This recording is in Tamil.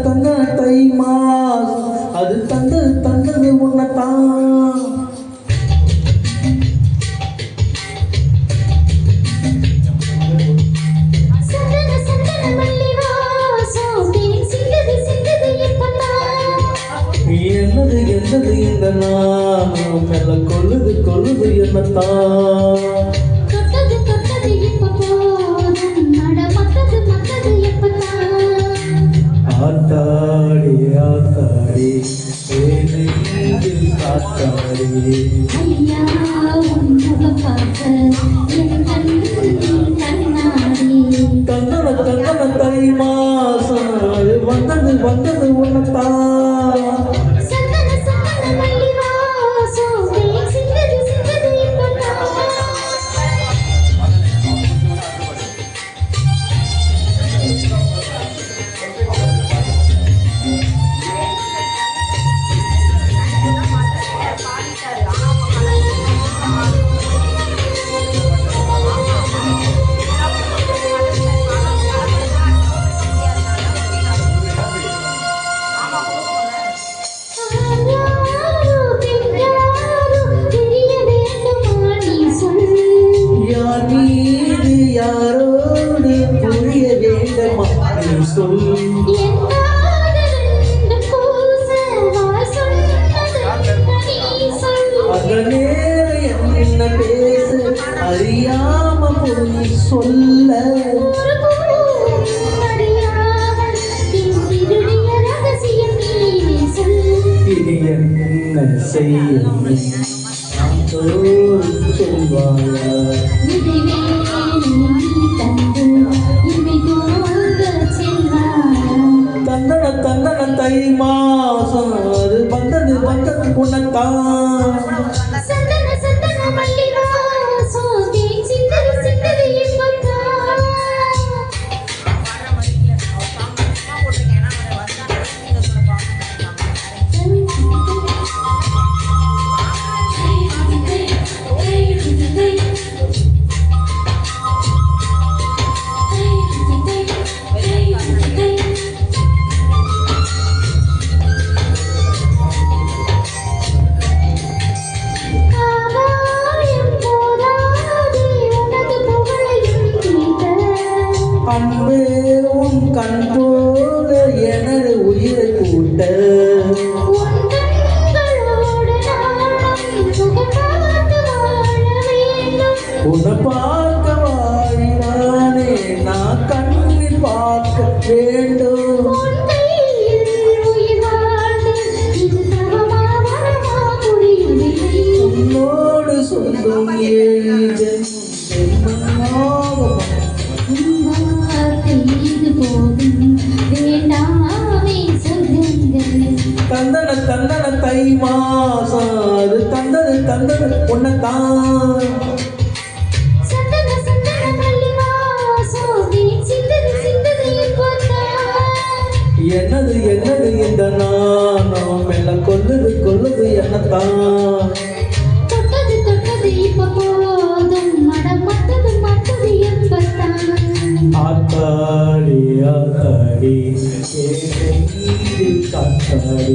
தந்தன தைமா அது தந்தது உன்னதான். என்னது இந்த நானும் மெல்ல கொல்லுது என்னத்தான். ஆத்தாடி ஆத்தாடி காத்தாடி தந்தன தை மாசம் வந்தது உன்னத்தான். யாரோடு புரிய வேண்டமா நீ சொல். நேரம் என்ன பேச அறியாம போய் சொல்ல. என்ன செய்ய சொல்வாயா தந்தன தை மாசம் அது வந்தது உன்னத்தான். அன்பே உன் கண் போல எனது உயிரை கூட்ட. உன்னை பார்க்க வாழினானே நான் கண்ணில் பார்க்க வேண்டும். உன்னோடு சொல்லும் தந்தன தை மாசம் அது தந்தது உன்னத்தான். என்னது இந்த நானும் மெல்ல கொல்லுது என்னத்தான். ஆத்தாடி காத்தாடி